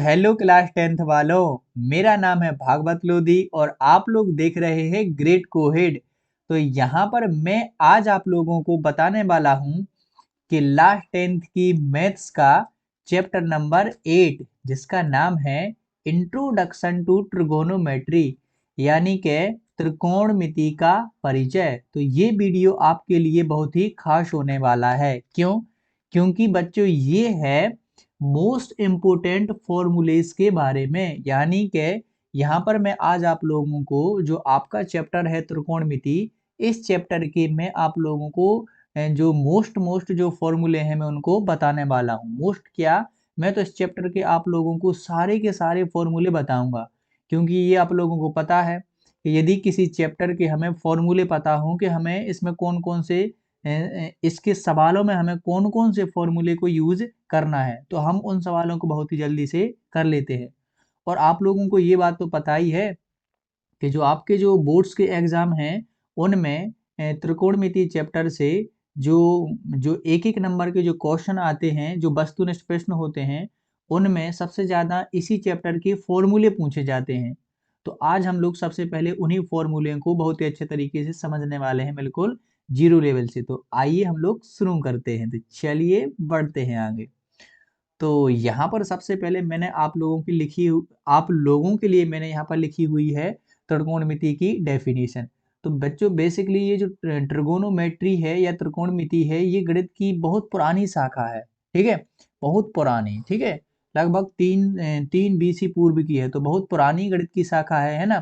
Hello class 10th वालों, मेरा नाम है भागवत लोधी और आप लोग देख रहे हैं ग्रेट कोहेड। तो यहाँ पर मैं आज आप लोगों को बताने वाला हूँ कि लास्ट 10th की मैथ्स का चैप्टर नंबर 8 जिसका नाम है इंट्रोडक्शन टू ट्रिगोनोमेट्री यानी कि त्रिकोणमिति का परिचय। तो ये वीडियो आपके लिए बहुत ही खास होने वाला है। क्यों? क्योंकि बच्चों ये है मोस्ट इम्पोर्टेंट फॉर्मूलेस के बारे में, यानी कि यहाँ पर मैं आज आप लोगों को जो आपका चैप्टर है त्रिकोणमिति, इस चैप्टर के मैं आप लोगों को जो मोस्ट जो फॉर्मूले हैं मैं उनको बताने वाला हूँ। मोस्ट क्या, मैं तो इस चैप्टर के आप लोगों को सारे के सारे फॉर्मूले बताऊंगा, क्योंकि ये आप लोगों को पता है कि यदि किसी चैप्टर के हमें फॉर्मूले पता हो कि हमें इसमें कौन कौन से इसके सवालों में हमें कौन कौन से फॉर्मूले को यूज करना है, तो हम उन सवालों को बहुत ही जल्दी से कर लेते हैं। और आप लोगों को ये बात तो पता ही है कि जो आपके जो बोर्ड्स के एग्जाम हैं उनमें त्रिकोणमिति चैप्टर से जो जो एक एक नंबर के जो क्वेश्चन आते हैं, जो वस्तुनिष्ठ प्रश्न होते हैं, उनमें सबसे ज्यादा इसी चैप्टर के फॉर्मूले पूछे जाते हैं। तो आज हम लोग सबसे पहले उन्हीं फॉर्मूले को बहुत ही अच्छे तरीके से समझने वाले हैं, बिल्कुल जीरो लेवल से। तो आइए हम लोग शुरू करते हैं। तो चलिए बढ़ते हैं आगे। तो यहाँ पर सबसे पहले मैंने आप लोगों के लिए मैंने यहाँ पर लिखी हुई है त्रिकोणमिति की डेफिनेशन। तो बच्चों बेसिकली ये जो ट्रिगोनोमेट्री है या त्रिकोणमिति है, ये गणित की बहुत पुरानी शाखा है। ठीक है, बहुत पुरानी। ठीक है, लगभग तीन बीसी पूर्व की है, तो बहुत पुरानी गणित की शाखा है ना।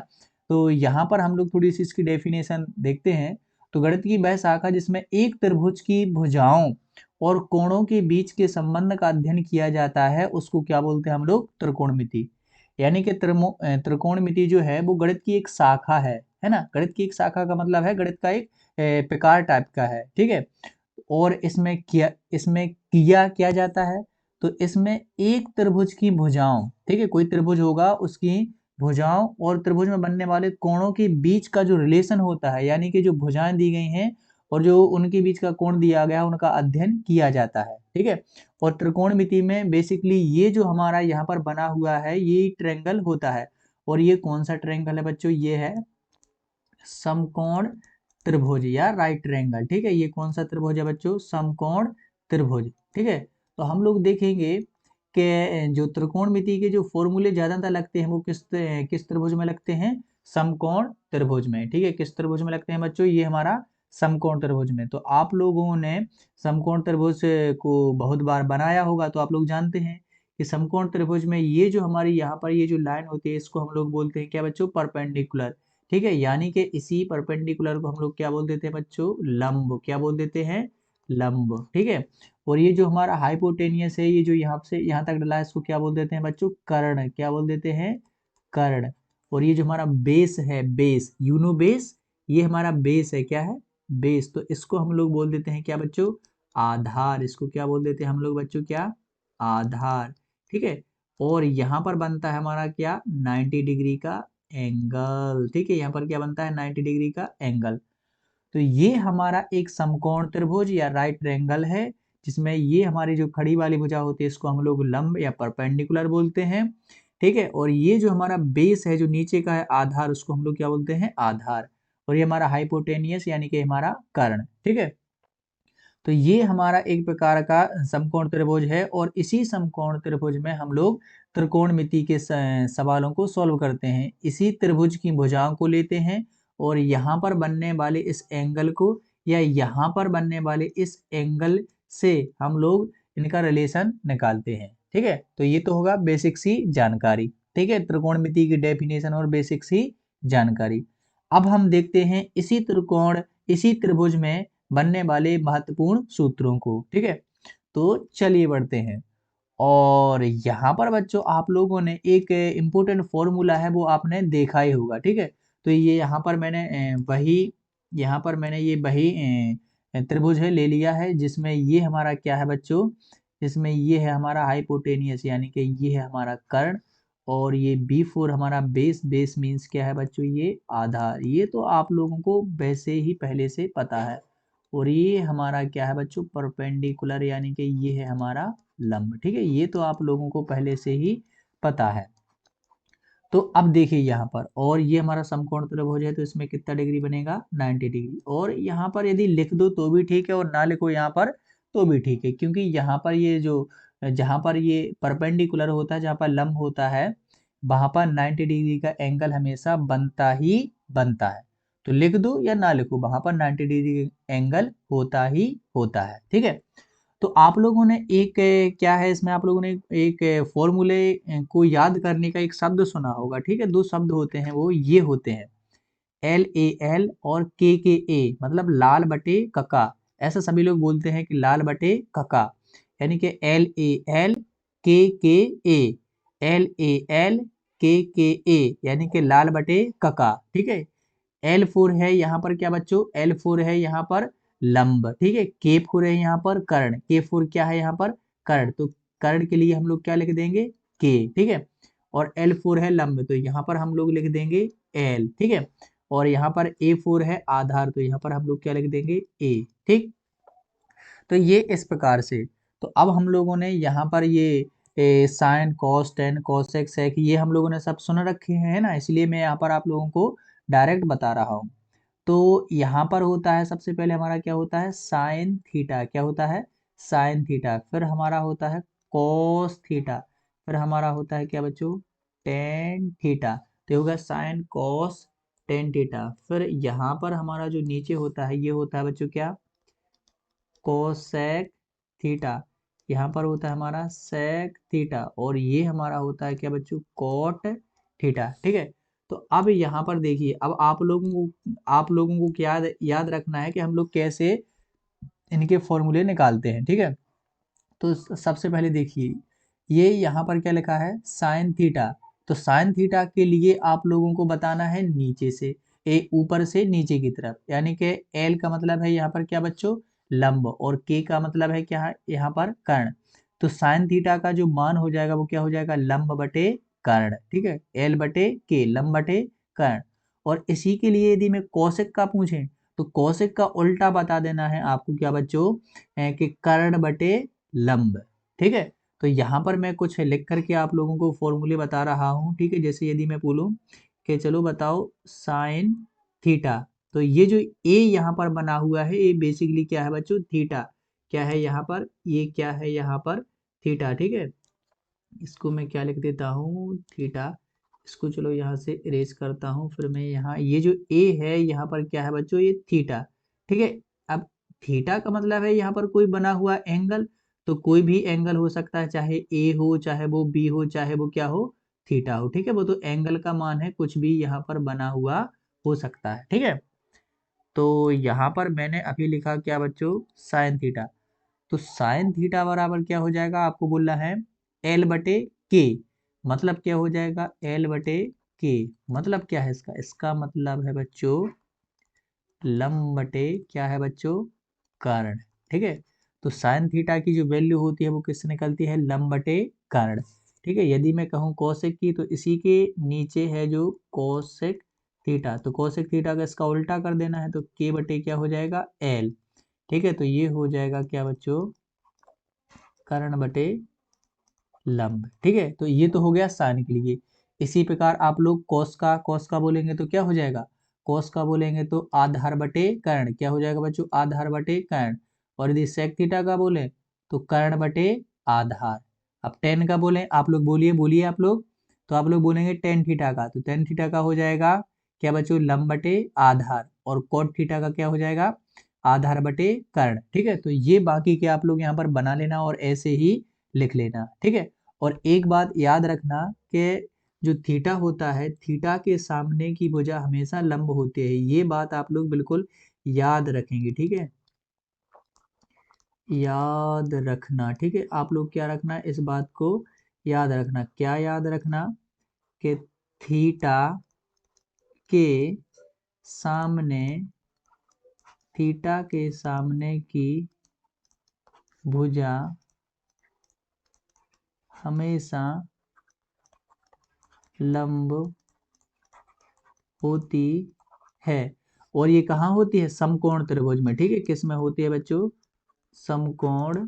तो यहाँ पर हम लोग थोड़ी सी इसकी डेफिनेशन देखते हैं। तो गणित की वह शाखा जिसमें एक त्रिभुज की भुजाओं और कोणों के बीच के संबंध का अध्ययन किया जाता है, उसको क्या बोलते हैं हम लोग? त्रिकोणमिति। यानी कि त्रिकोणमिति जो है वो गणित की एक शाखा है ना। गणित की एक शाखा का मतलब है गणित का एक प्रकार टाइप का है। ठीक है, और इसमें किया क्या जाता है? तो इसमें एक त्रिभुज की भुजाओं, ठीक है, कोई त्रिभुज होगा उसकी भुजाओं और त्रिभुज में बनने वाले कोणों के बीच का जो रिलेशन होता है, यानी कि जो भुजाएं दी गई हैं और जो उनके बीच का कोण दिया गया है, उनका अध्ययन किया जाता है। ठीक है, और त्रिकोणमिति में बेसिकली ये जो हमारा यहाँ पर बना हुआ है ये ट्रायंगल होता है। और ये कौन सा ट्रायंगल है बच्चों? ये है समकोण त्रिभुज या राइट ट्रायंगल। ठीक है, ये कौन सा त्रिभुज है बच्चों? समकोण त्रिभुज। ठीक है, तो हम लोग देखेंगे कि जो त्रिकोणमिति के जो फॉर्मूले ज्यादातर लगते हैं वो किस त्रिभुज में लगते हैं? समकोण त्रिभुज में। ठीक है, किस त्रिभुज में लगते हैं बच्चों? ये हमारा समकोण त्रिभुज में। तो आप लोगों ने समकोण त्रिभुज को बहुत बार बनाया होगा, तो आप लोग जानते हैं कि समकोण त्रिभुज में ये जो हमारी यहाँ पर ये जो लाइन होती है इसको हम लोग बोलते हैं क्या बच्चों? परपेंडिकुलर। ठीक है, यानी कि इसी परपेंडिकुलर को हम लोग क्या बोल देते हैं बच्चों? लंब। क्या बोल देते हैं? लंब। ठीक है, और ये जो हमारा हाइपोटेनियस है, ये जो यहाँ से यहाँ तक डला है, इसको क्या बोल देते हैं बच्चों? कर्ण। क्या बोल देते हैं? कर्ण। और ये जो हमारा बेस है, बेस, यूनो बेस, ये हमारा बेस है। क्या है? बेस। तो इसको हम लोग बोल देते हैं क्या बच्चों? आधार। इसको क्या बोल देते हैं हम लोग बच्चों? क्या? आधार। ठीक है, और यहाँ पर बनता है हमारा क्या? 90 डिग्री का एंगल। ठीक है, यहाँ पर क्या बनता है? 90 डिग्री का एंगल। तो ये हमारा एक समकोण त्रिभुज या राइट ट्रायंगल है, जिसमें ये हमारी जो खड़ी वाली भुजा होती है इसको हम लोग लंब या परपेंडिकुलर बोलते हैं। ठीक है, और ये जो हमारा बेस है, जो नीचे का है आधार, उसको हम लोग क्या बोलते हैं? आधार। और ये हमारा हाइपोटेनियस यानी कि हमारा कर्ण। ठीक है, तो ये हमारा एक प्रकार का समकोण त्रिभुज है, और इसी समकोण त्रिभुज में हम लोग त्रिकोणमिति के सवालों को सॉल्व करते हैं। इसी त्रिभुज की भुजाओं को लेते हैं और यहाँ पर बनने वाले इस एंगल को या यहाँ पर बनने वाले इस एंगल से हम लोग इनका रिलेशन निकालते हैं। ठीक है, तो ये तो होगा बेसिक सी जानकारी। ठीक है, त्रिकोणमिति की डेफिनेशन और बेसिक सी जानकारी। अब हम देखते हैं इसी त्रिभुज में बनने वाले महत्वपूर्ण सूत्रों को। ठीक है, तो चलिए बढ़ते हैं। और यहाँ पर बच्चों आप लोगों ने एक इम्पोर्टेंट फॉर्मूला है वो आपने देखा ही होगा। ठीक है, तो ये यहाँ पर मैंने ये वही त्रिभुज है ले लिया है, जिसमें ये हमारा क्या है बच्चों? जिसमें ये है हमारा हाइपोटेनियस यानी कि ये है हमारा कर्ण, और ये B4 हमारा बेस। बेस मीन्स क्या है बच्चों? ये आधार। ये तो आप लोगों को वैसे ही पहले से पता है। और ये हमारा क्या है बच्चों? परपेंडिकुलर यानी कि ये है हमारा लंब। ठीक है, ये तो आप लोगों को पहले से ही पता है। तो अब देखिए यहाँ पर, और ये हमारा समकोण त्रिभुज है तो इसमें कितना डिग्री बनेगा, 90 डिग्री। और यहाँ पर यदि लिख दो तो भी ठीक है और ना लिखो यहाँ पर तो भी ठीक है, क्योंकि यहाँ पर ये जो, जहाँ पर ये परपेंडिकुलर होता है, जहाँ पर लंब होता है, वहां पर 90 डिग्री का एंगल हमेशा बनता ही बनता है। तो लिख दो या ना लिखो, वहां पर 90 डिग्री एंगल होता ही होता है। ठीक है। तो आप लोगों ने एक क्या है इसमें, आप लोगों ने एक फॉर्मूले को याद करने का एक शब्द सुना होगा। ठीक है, दो शब्द होते हैं, वो ये होते हैं LAL और KKA, मतलब लाल बटे कका। ऐसा सभी लोग बोलते हैं कि लाल बटे कका, यानी कि LAL KKA, LAL KKA, यानी कि लाल बटे कका। ठीक है। L4 है यहाँ पर क्या बच्चों, L4 है यहाँ पर लंब। ठीक है। K4 है यहाँ पर कर्ण, K4 क्या है यहाँ पर कर्ण, तो कर्ण के लिए हम लोग क्या लिख देंगे K। ठीक है। और L4 है लंब, तो यहाँ पर हम लोग लिख देंगे L। ठीक है। और यहाँ पर A4 है आधार, तो यहाँ पर हम लोग क्या लिख देंगे A। ठीक। तो ये इस प्रकार से। तो अब हम लोगों ने यहाँ पर ये sine cos tan cosec sec ये हम लोगों ने सब सुन रखे हैं, है ना, इसलिए मैं यहाँ पर आप लोगों को डायरेक्ट बता रहा हूँ। तो यहाँ पर होता है सबसे पहले हमारा क्या होता है, साइन थीटा। क्या होता है, साइन थीटा। फिर हमारा होता है कॉस थीटा। फिर हमारा होता है क्या बच्चों, टेन थीटा। तो ये होगा साइन कॉस टेन थीटा। फिर यहाँ पर हमारा जो नीचे होता है, ये होता है बच्चों क्या, कोसेक थीटा। यहाँ पर होता है हमारा सेक थीटा। और ये हमारा होता है क्या बच्चों, कोट थीटा। ठीक है। तो अब यहाँ पर देखिए, अब आप लोगों को क्या याद याद रखना है कि हम लोग कैसे इनके फॉर्मूले निकालते हैं। ठीक है। तो सबसे पहले देखिए, ये यहाँ पर क्या लिखा है, साइन थीटा। तो साइन थीटा के लिए आप लोगों को बताना है नीचे से, ऊपर से नीचे की तरफ, यानी कि एल का मतलब है यहाँ पर क्या बच्चों, लंब, और के का मतलब है क्या, यहाँ पर कर्ण। तो साइन थीटा का जो मान हो जाएगा वो क्या हो जाएगा, लंब बटे कर्ण। ठीक है, एल बटे के, लंब बटे कर्ण। और इसी के लिए यदि मैं कौशिक का पूछें तो कौशिक का उल्टा बता देना है आपको क्या बच्चों, कि कर्ण बटे लंब। ठीक है। तो यहाँ पर मैं कुछ लिख करके आप लोगों को फॉर्मूले बता रहा हूँ। ठीक है। जैसे यदि मैं बोलूँ कि चलो बताओ साइन थीटा, तो ये जो ए यहाँ पर बना हुआ है, ये बेसिकली क्या है बच्चों, थीटा। क्या है यहाँ पर, ये क्या है यहाँ पर थीटा। ठीक है। इसको मैं क्या लिख देता हूँ, थीटा। इसको चलो यहाँ से इरेज करता हूँ। फिर मैं यहाँ ये जो ए है यहाँ पर क्या है बच्चों, ये थीटा। ठीक है। अब थीटा का मतलब है यहाँ पर कोई बना हुआ एंगल, तो कोई भी एंगल हो सकता है, चाहे ए हो, चाहे वो बी हो, चाहे वो क्या हो, थीटा हो। ठीक है। वो तो एंगल का मान है, कुछ भी यहाँ पर बना हुआ हो सकता है। ठीक है। तो यहाँ पर मैंने अभी लिखा क्या बच्चों, साइन थीटा। तो साइन थीटा बराबर क्या हो जाएगा, आपको बोलना है एल बटे के। मतलब क्या हो जाएगा, एल बटे के। मतलब क्या है इसका, इसका मतलब है बच्चों लंब बटे क्या है बच्चों, कर्ण। ठीक है। तो साइन थीटा की जो वैल्यू होती है वो किससे निकलती है, लंब बटे कर्ण। ठीक है। यदि मैं कहूँ कोसेक की, तो इसी के नीचे है जो कोसेक थीटा। तो कोसेक थीटा का इसका उल्टा कर देना है, तो के बटे क्या हो जाएगा, एल। ठीक है। तो ये हो जाएगा क्या बच्चों, कर्ण बटे लंब। ठीक है। तो ये तो हो गया साइन के लिए। इसी प्रकार आप लोग कॉस का बोलेंगे तो क्या हो जाएगा, कॉस का बोलेंगे तो आधार बटे कर्ण। क्या हो जाएगा बच्चों, आधार बटे कर्ण। और यदि सेक थीटा का बोले तो कर्ण बटे आधार। अब टेन का बोले, आप लोग बोलिए बोलिए आप लोग, तो आप लोग बोलेंगे टेन थीटा का, तो टेन थीटा का हो जाएगा क्या बच्चों, लंब बटे आधार। और कोट थीटा का क्या हो जाएगा, आधार बटे कर्ण। ठीक है। तो ये बाकी के आप लोग यहाँ पर बना लेना और ऐसे ही लिख लेना। ठीक है। और एक बात याद रखना कि जो थीटा होता है, थीटा के सामने की भुजा हमेशा लंब होती है। ये बात आप लोग बिल्कुल याद रखेंगे। ठीक है, याद रखना। ठीक है। आप लोग क्या रखना, इस बात को याद रखना। क्या याद रखना, कि थीटा के सामने, थीटा के सामने की भुजा हमेशा लंब होती है। और ये कहाँ होती है, समकोण त्रिभुज में। ठीक है। किस में होती है बच्चों, समकोण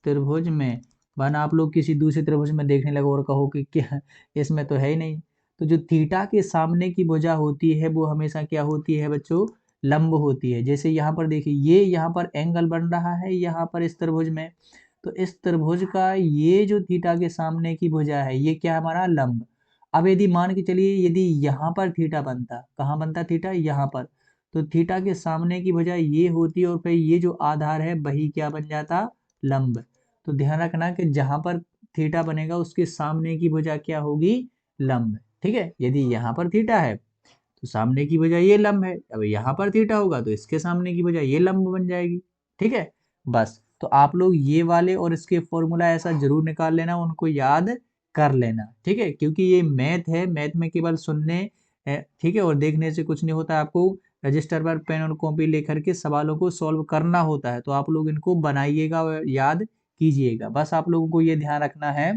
त्रिभुज में। वरना आप लोग किसी दूसरे त्रिभुज में देखने लगो और कहो कि क्या इसमें तो है ही नहीं। तो जो थीटा के सामने की भुजा होती है वो हमेशा क्या होती है बच्चों, लंब होती है। जैसे यहाँ पर देखिए, ये यहाँ पर एंगल बन रहा है यहाँ पर इस त्रिभुज में, तो इस त्रिभुज का ये जो थीटा के सामने की भुजा है ये क्या हमारा लंब। अब यदि मान के चलिए यदि यहाँ पर थीटा बनता, कहाँ बनता थीटा, यहाँ पर, तो थीटा के सामने की भुजा ये होती और फिर ये जो आधार है वही क्या बन जाता, लंब। तो ध्यान रखना कि जहां पर थीटा बनेगा उसके सामने की भुजा क्या होगी, लंब। ठीक है, यदि यहाँ पर थीटा है तो सामने की भुजा ये लंब है, अब यहाँ पर थीटा होगा तो इसके सामने की भुजा ये लंब बन जाएगी। ठीक है, बस तो आप लोग ये वाले और इसके फॉर्मूला ऐसा जरूर निकाल लेना, उनको याद कर लेना। ठीक है, क्योंकि ये मैथ है, मैथ में केवल सुनने ठीक है और देखने से कुछ नहीं होता, आपको रजिस्टर पर पेन और कॉपी लेकर के सवालों को सॉल्व करना होता है। तो आप लोग इनको बनाइएगा और याद कीजिएगा। बस आप लोगों को ये ध्यान रखना है,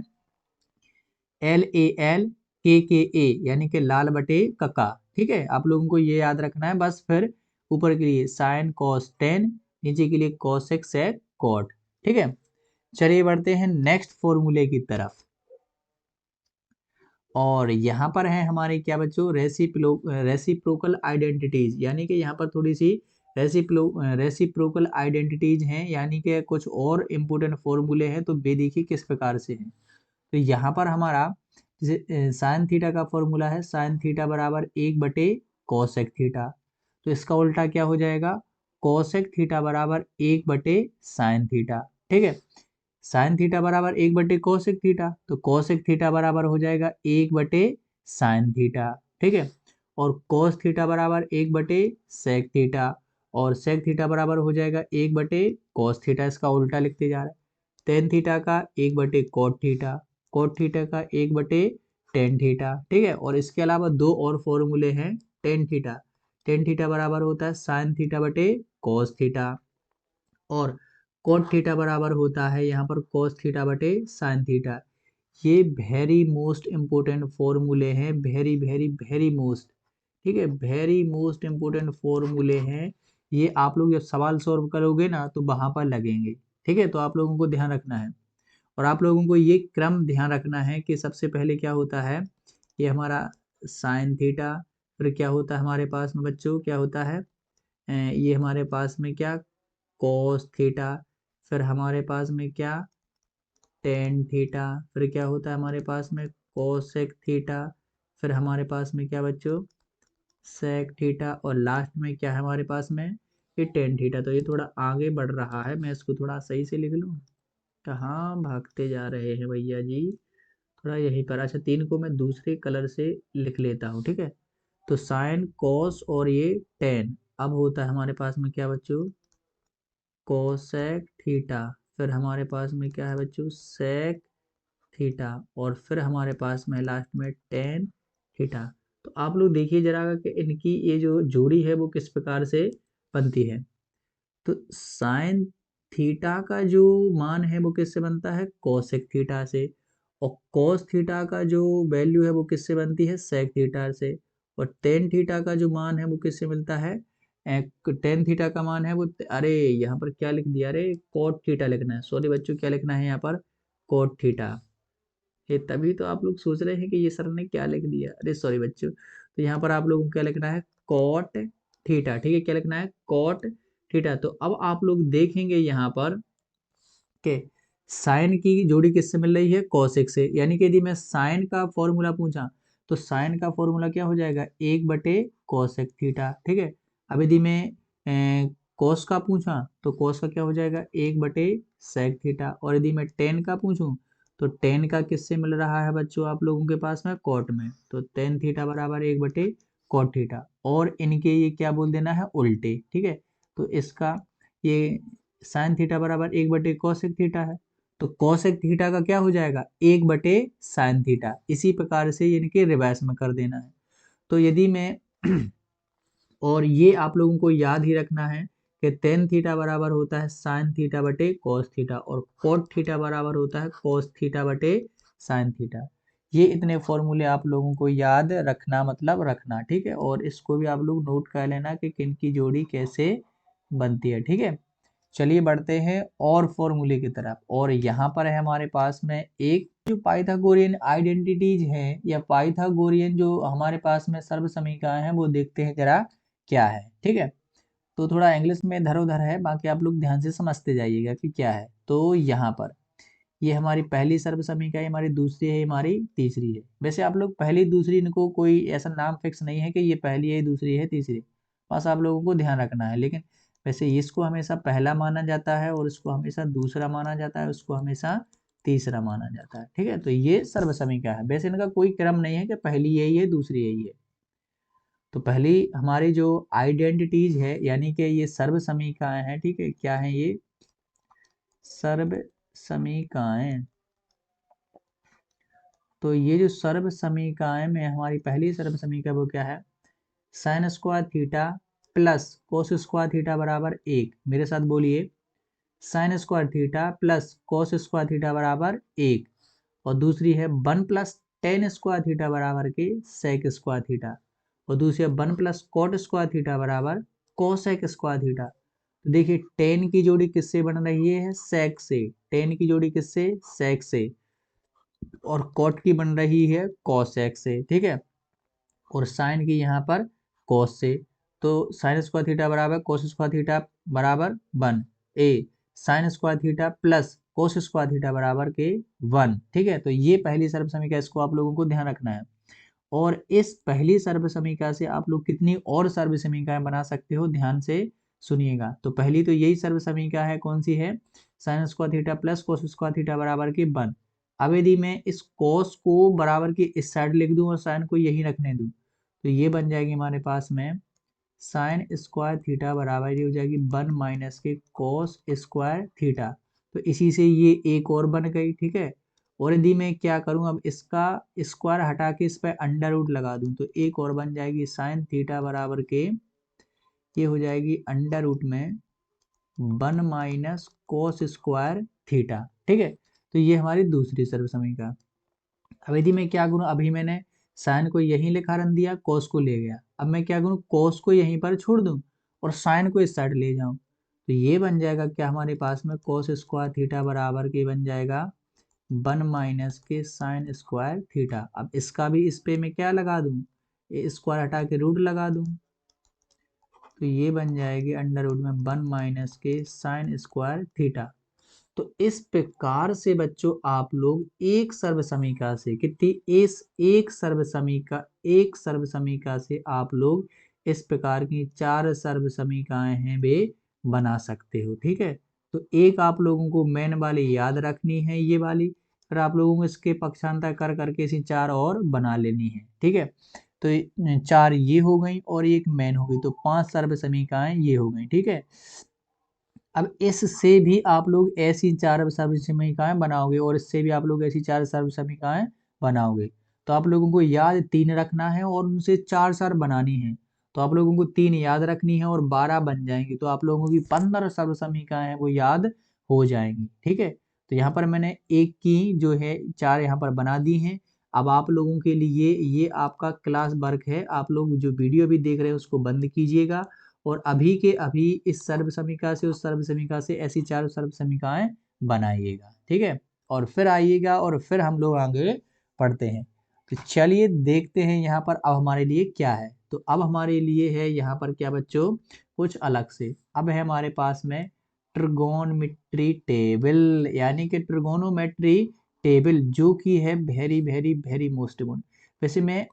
LAL KKA यानी कि लाल बटे कका। ठीक है, आप लोगों को ये याद रखना है बस। फिर ऊपर के लिए साइन कॉस टेन, नीचे के लिए कॉसेक सेक कॉट। ठीक है, चलिए बढ़ते हैं नेक्स्ट फॉर्मूले की तरफ। और यहाँ पर है हमारे क्या बच्चों, रेसिप्रोकल आइडेंटिटीज, यानी कि यहाँ पर थोड़ी सी रेसिप्रोकल आइडेंटिटीज हैं, यानी कि कुछ और इम्पोर्टेंट फॉर्मूले हैं। तो वे देखिए किस प्रकार से हैं। तो यहाँ पर हमारा जैसे साइन थीटा का फॉर्मूला है, साइन थीटा बराबर 1 बटे कॉसेक थीटा। तो इसका उल्टा क्या हो जाएगा, कॉसेक थीटा बराबर 1 बटे साइन थीटा। ठीक है, साइन थीटा बराबर 1 बटे कोसेक थीटा, तो कोसेक थीटा बराबर हो जाएगा 1 बटे साइन थीटा। ठीक है, और कोस थीटा बराबर 1 बटे सेक थीटा, और सेक थीटा बराबर हो जाएगा 1 बटे कोस थीटा। इसका उल्टा लिखते जा रहा है, टेन थीटा का 1 बटे कोट थीटा, कोट थीटा का 1 बटे टेन थीटा। ठीक है, और इसके अलावा दो और फॉर्मूले हैं। टेन थीटा, टेन थीटा बराबर होता है साइन थीटा बटे कोस थीटा, और कोट थीटा बराबर होता है यहाँ पर कोस थीटा बटे साइन थीटा। ये वेरी मोस्ट इंपोर्टेंट फॉर्मूले हैं, वेरी वेरी वेरी मोस्ट। ठीक है, वेरी मोस्ट इंपोर्टेंट फॉर्मूले हैं। ये आप लोग जब सवाल सॉल्व करोगे ना तो वहां पर लगेंगे। ठीक है, तो आप लोगों को ध्यान रखना है, और आप लोगों को ये क्रम ध्यान रखना है कि सबसे पहले क्या होता है, ये हमारा साइन थीटा, फिर क्या होता है हमारे पास में बच्चों, क्या होता है ये हमारे पास में क्या, कोस थीटा, फिर हमारे पास में क्या, टेन थीटा, फिर क्या होता है हमारे पास में कोसेक थीटा, फिर हमारे पास में क्या बच्चों, सेक थीटा, और लास्ट में क्या है हमारे पास में, ये टेन थीटा। तो ये थोड़ा आगे बढ़ रहा है, मैं इसको थोड़ा सही से लिख लूँ। कहाँ भागते जा रहे हैं भैया जी, थोड़ा यहीं पर। अच्छा, तीन को मैं दूसरे कलर से लिख लेता हूँ। ठीक है, तो साइन कोस और ये टेन, अब होता है हमारे पास में क्या बच्चों, कोसेक थीटा, फिर हमारे पास में क्या है बच्चों, सेक थीटा, और फिर हमारे पास में लास्ट में टेन थीटा। तो आप लोग देखिए जरा कि इनकी ये जो जोड़ी है वो किस प्रकार से बनती है। तो साइन थीटा का जो मान है वो किससे बनता है, कोसेक थीटा से, और कोस थीटा का जो वैल्यू है वो किससे बनती है, सेक थीटा से, और टेन थीटा का जो मान है वो किससे मिलता है, टेन थीटा का मान है वो, अरे यहाँ पर क्या लिख दिया, अरे कोट थीटा लिखना है, सॉरी बच्चों, क्या लिखना है यहाँ पर, कोट थीटा। ये तभी तो आप लोग सोच रहे हैं कि ये सर ने क्या लिख दिया, अरे सॉरी बच्चों। तो यहाँ पर आप लोगों को क्या लिखना है, कोट थीटा। ठीक है, क्या लिखना है, कोट थीटा। तो अब आप लोग देखेंगे यहाँ पर के साइन की जोड़ी किससे मिल रही है, कोसेक से, यानी कि यदि मैं साइन का फॉर्मूला पूछा तो साइन का फॉर्मूला क्या हो जाएगा, 1 बटे कोसेक थीटा। ठीक है, अब यदि मैं कोस का पूछा तो कोस का क्या हो जाएगा, 1 बटे सेक थीटा, और यदि मैं टेन का पूछूं तो टेन का किससे मिल रहा है बच्चों आप लोगों के पास में, कोट में, तो टेन थीटा बराबर 1 बटे कोट थीटा, और इनके ये क्या बोल देना है, उल्टे। ठीक है, तो इसका ये साइन थीटा बराबर 1 बटे कोसेक थीटा है, तो कोसेक थीटा का क्या हो जाएगा, 1 बटे साइन थीटा। इसी प्रकार से इनके रिवर्स में कर देना है। तो यदि मैं और ये आप लोगों को याद ही रखना है कि टेन थीटा बराबर होता है साइन थीटा बटे कोस थीटा, और कोट थीटा बराबर होता है कोस थीटा बटे साइन थीटा। ये इतने फॉर्मूले आप लोगों को याद रखना, मतलब रखना। ठीक है, और इसको भी आप लोग नोट कर लेना कि किन की जोड़ी कैसे बनती है। ठीक है, चलिए बढ़ते हैं और फॉर्मूले की तरफ। और यहाँ पर है हमारे पास में एक जो पाइथागोरियन आइडेंटिटीज है या पाइथागोरियन जो हमारे पास में सर्व समीकरण है वो देखते हैं जरा क्या है। ठीक है, तो थोड़ा इंग्लिश में इधर उधर है, बाकी आप लोग ध्यान से समझते जाइएगा कि क्या है। तो यहाँ पर ये हमारी पहली सर्व समीकरण है, हमारी दूसरी है, हमारी तीसरी है। वैसे आप लोग पहली दूसरी, इनको कोई ऐसा नाम फिक्स नहीं है कि ये पहली है दूसरी है तीसरी, बस आप लोगों को ध्यान रखना है। लेकिन वैसे इसको हमेशा पहला माना जाता है और इसको हमेशा दूसरा माना जाता है, उसको हमेशा तीसरा माना जाता है। ठीक है, तो ये सर्व समीकरण है। वैसे इनका कोई क्रम नहीं है कि पहली यही है दूसरी यही है। तो पहली हमारी जो आइडेंटिटीज है यानी कि ये सर्व समीकरण है। ठीक है, क्या है ये? सर्व समीकरण। तो ये जो सर्व समीकरण में हमारी पहली सर्व समीकरण वो क्या है? Sign square theta plus cos square theta बराबर 1। मेरे साथ बोलिए, sign square theta plus cos square theta बराबर 1। और दूसरी है 1 प्लस टेन स्क्वायर थीटा बराबर के सेक स्क्वायर थीटा। और दूसरी है 1 प्लस कोट स्क्वायर थीटा बराबर कोसेक स्क्वायर थीटा। तो देखिए टेन की जोड़ी किससे बन रही है? सेक से। टेन की जोड़ी किससे? सेक से। और कॉट की बन रही है कॉसेक से। ठीक है, और साइन की यहाँ पर कॉस से। तो साइन स्क्वायर थीटा बराबर कोस स्क्वायर थीटा बराबर 1 ए sine square theta plus cos square theta बराबर के 1। ठीक है, तो ये पहली सर्व समीकरण, इसको आप लोगों को ध्यान रखना है। और इस पहली सर्व समीकरण से आप लोग कितनी और सर्व समीकरण बना सकते हो, ध्यान से सुनिएगा। तो पहली तो यही सर्व समीकरण है, कौन सी है? Sign square theta plus cos square theta बराबर के 1। अब यदि मैं इस कोस को बराबर की इस साइड लिख दूं और साइन को यही रखने दूं, तो ये बन जाएगी हमारे पास में साइन स्क्वायर थीटा बराबर ये हो जाएगी 1 माइनस के कोस स्क्वायर थीटा। तो इसी से ये एक और बन गई। ठीक है, और यदि मैं क्या करूं, अब इसका स्क्वायर हटा के इस पर अंडर रूट लगा दूं तो एक और बन जाएगी साइन थीटा बराबर के ये हो जाएगी अंडर रूट में 1 माइनस कोस स्क्वायर थीटा। ठीक है, तो ये हमारी दूसरी सर्व समीकरण। अब यदि मैं क्या करूं, अभी मैंने साइन को यहीं लिखा रन दिया, कोस को ले गया। अब मैं क्या करूं, कोस को यहीं पर छोड़ दूं और साइन को इस साइड ले जाऊं, तो ये बन जाएगा क्या हमारे पास में? कोस स्क्वायर थीटा बराबर के बन जाएगा 1 माइनस के साइन स्क्वायर थीटा। अब इसका भी इस पे मैं क्या लगा दूं? ये स्क्वायर हटा के रूट लगा दूं, तो ये बन जाएगी अंडर रूट में 1 माइनस के साइन स्क्वायर थीटा। तो इस प्रकार से बच्चों आप लोग एक सर्व समीकरण से कितनी इस एक सर्व समीकरण से आप लोग इस प्रकार की 4 सर्व समीकरण हैं वे बना सकते हो। ठीक है, तो एक आप लोगों को मेन वाली याद रखनी है ये वाली, फिर आप लोगों को इसके पक्षांतर कर करके इसी 4 और बना लेनी है। ठीक है, तो 4 ये हो गई और एक मेन हो गई, तो 5 सर्व समीकरण ये हो गई। ठीक है, अब इससे भी आप लोग ऐसी 4 सर्व समीकरण बनाओगे और इससे भी आप लोग ऐसी 4 सर्व समीकरण बनाओगे। तो आप लोगों को याद 3 रखना है और उनसे 4 बनानी है। तो आप लोगों को 3 याद रखनी है और 12 बन जाएंगी, तो आप लोगों की 15 सर्व समीकरण है वो याद हो जाएंगी। ठीक है, तो यहाँ पर मैंने एक की जो है 4 यहाँ पर बना दी हैं। अब आप लोगों के लिए ये आपका क्लास वर्क है, आप लोग जो वीडियो भी देख रहे हैं उसको बंद कीजिएगा और अभी के अभी इस सर्व समीकरण से उस सर्व समीकरण से ऐसी 4 सर्व समीकरण बनाइएगा। ठीक है, और फिर आइएगा और फिर हम लोग आगे पढ़ते हैं। तो चलिए देखते हैं यहाँ पर अब हमारे लिए क्या है। तो अब हमारे लिए है यहाँ पर क्या बच्चों, कुछ अलग से। अब है हमारे पास में ट्रिगोनोमेट्री टेबल, यानी कि ट्रिगोनोमेट्री टेबल, जो कि है very very very most important. वैसे मैं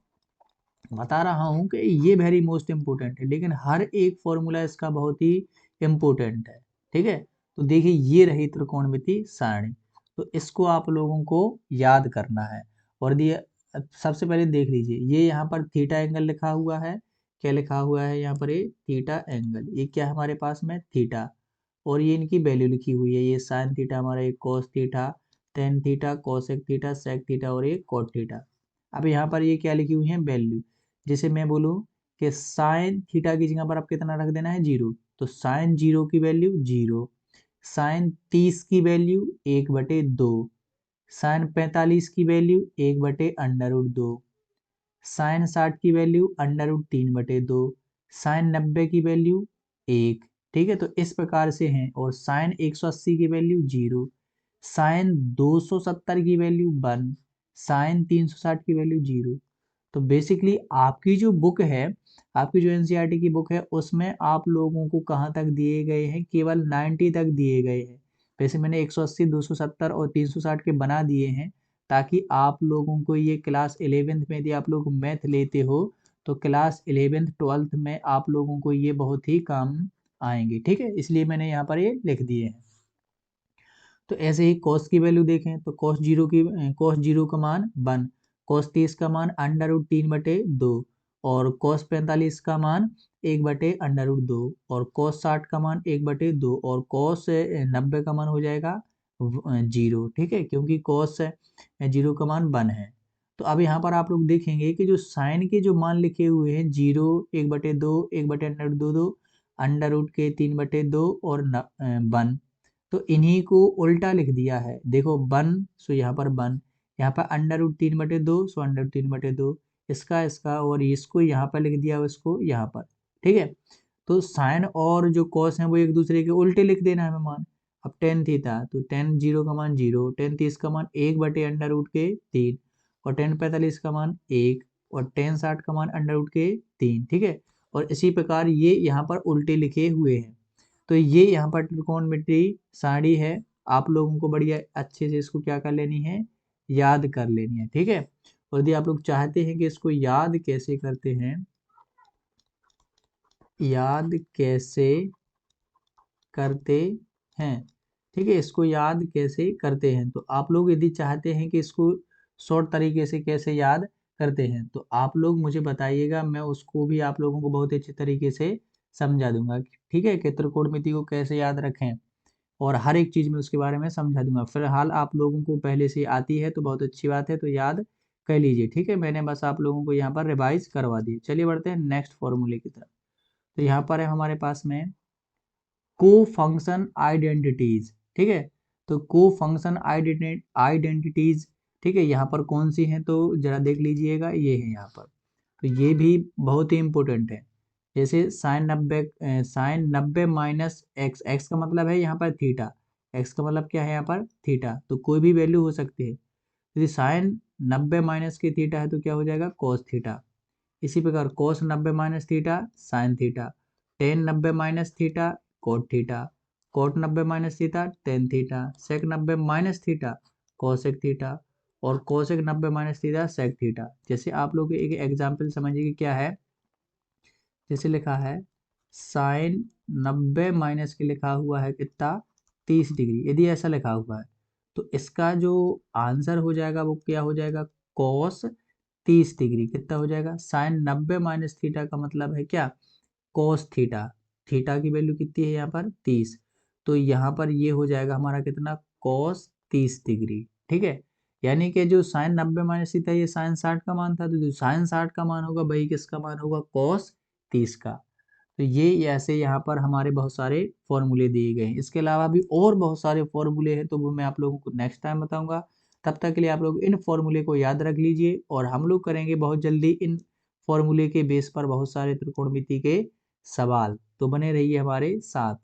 बता रहा हूं कि ये वेरी मोस्ट इम्पोर्टेंट है, लेकिन हर एक फॉर्मूला इसका बहुत ही इम्पोर्टेंट है। ठीक है, तो देखिए ये रही त्रिकोणमिति सारणी, तो इसको आप लोगों को याद करना है। और दिए सबसे पहले देख लीजिए, ये यहाँ पर थीटा एंगल लिखा हुआ है। क्या लिखा हुआ है यहाँ पर? ये थीटा एंगल, ये क्या है हमारे पास में? थीटा। और ये इनकी वैल्यू लिखी हुई है, ये साइन थीटा हमारा, एक cos theta, tan theta, cosec theta, sec theta और ये कॉट थीटा। अब यहाँ पर ये क्या लिखी हुई है? वैल्यू। जैसे मैं बोलूँ कि साइन थीटा की जगह पर आप कितना रख देना है? 0। तो साइन 0 की वैल्यू 0, साइन 30 की वैल्यू 1/2, साइन 45 की वैल्यू 1/√2, साइन 60 की वैल्यू √3/2, साइन 90 की वैल्यू 1, ठीक है, तो इस प्रकार से हैं। और साइन 180 की वैल्यू 0, साइन 270 की वैल्यू 1, साइन 360 की वैल्यू 0। तो बेसिकली आपकी जो बुक है, आपकी जो एनसीईआरटी की बुक है, उसमें आप लोगों को कहाँ तक दिए गए हैं, केवल 90 तक दिए गए हैं। वैसे मैंने 180, 270 और 360 के बना दिए हैं, ताकि आप लोगों को ये क्लास 11th में यदि आप लोग मैथ लेते हो तो क्लास 11th 12th में आप लोगों को ये बहुत ही काम आएंगे। ठीक है, इसलिए मैंने यहाँ पर ये लिख दिए हैं। तो ऐसे ही कॉस की वैल्यू देखें तो कॉस जीरो का मान 1, कॉस 30 का मान √3/2, और कॉस 45 का मान 1/√2, और कॉस 60 का मान 1/2, और कॉस 90 का मान हो जाएगा 0। ठीक है, क्योंकि कॉस 0 का मान 1 है। तो अब यहाँ पर आप लोग देखेंगे कि जो साइन के जो मान लिखे हुए हैं 0, 1/2, 1/√2, √3/2 और 1, तो इन्हीं को उल्टा लिख दिया है। देखो 1, सो यहाँ पर 1, यहाँ पर √3/2, सो √3/2, इसका और इसको यहाँ पर लिख दिया, इसको यहाँ पर। ठीक है, तो साइन और जो कॉस है वो एक दूसरे के उल्टे लिख देना है हमें मान। अब टेन थीटा, तो टेन 0 का मान 0, टेन 30 का मान 1/√3, और टेन 45 का मान 1, और टेन 60 का मान √3। ठीक है, और इसी प्रकार ये यहाँ पर उल्टे लिखे हुए हैं। तो ये यहाँ पर त्रिकोणमिति सारणी है, आप लोगों को बढ़िया अच्छे से इसको क्या कर लेनी है, याद कर लेनी है। ठीक है, और यदि आप लोग चाहते हैं कि इसको याद कैसे करते हैं, याद कैसे करते हैं, ठीक है, इसको याद कैसे करते हैं, तो आप लोग यदि चाहते हैं कि इसको शॉर्ट तरीके से कैसे याद करते हैं, तो आप लोग मुझे बताइएगा, मैं उसको भी आप लोगों को बहुत अच्छे तरीके से समझा दूंगा। ठीक है, कि त्रिकोणमिति को कैसे याद रखें, और हर एक चीज़ में उसके बारे में समझा दूंगा। फिलहाल आप लोगों को पहले से आती है तो बहुत अच्छी बात है, तो याद कर लीजिए। ठीक है, मैंने बस आप लोगों को यहाँ पर रिवाइज करवा दी। चलिए बढ़ते हैं नेक्स्ट फॉर्मूले की तरफ। तो यहाँ पर है हमारे पास में को फंक्शन आइडेंटिटीज। ठीक है, तो को फंक्शन आइडेंटिटीज, ठीक है, यहाँ पर कौन सी हैं, तो जरा देख लीजिएगा, ये है यहाँ पर। तो ये भी बहुत ही इंपॉर्टेंट है। जैसे साइन 90 माइनस एक्स, एक्स का मतलब है यहाँ पर थीटा, एक्स का मतलब क्या है यहाँ पर थीटा, तो कोई भी वैल्यू हो सकती है। यदि साइन 90 माइनस के थीटा है तो क्या हो जाएगा, कॉस थीटा। इसी प्रकार cos 90 minus theta sine theta, tan 90 minus theta cot theta, cot 90 minus theta tan theta, sec 90 minus theta cosec theta, और cosec 90 minus theta sec theta. जैसे आप लोग एक एग्जाम्पल समझिए कि क्या है, जैसे लिखा है साइन 90 माइनस के लिखा हुआ है कितना, 30 डिग्री। यदि ऐसा लिखा हुआ है तो इसका जो आंसर हो जाएगा वो क्या हो जाएगा, कॉस 30 डिग्री। कितना हो जाएगा, साइन 90 माइनस थीटा का मतलब है क्या, कॉस थीटा। थीटा की वैल्यू कितनी है यहाँ पर 30, तो यहाँ पर ये हो जाएगा हमारा कितना, कॉस 30 डिग्री। ठीक है, यानी कि जो साइन 90 माइनस थीटा ये साइन 60 का मान था, तो जो साइन 60 का मान होगा वही किसका मान होगा, कॉस 30 का। तो ये ऐसे यहाँ पर हमारे बहुत सारे फॉर्मूले दिए गए हैं। इसके अलावा भी और बहुत सारे फॉर्मूले हैं, तो वो मैं आप लोगों को नेक्स्ट टाइम बताऊंगा। तब तक के लिए आप लोग इन फॉर्मूले को याद रख लीजिए, और हम लोग करेंगे बहुत जल्दी इन फॉर्मूले के बेस पर बहुत सारे त्रिकोणमिति के सवाल। तो बने रहिए हमारे साथ।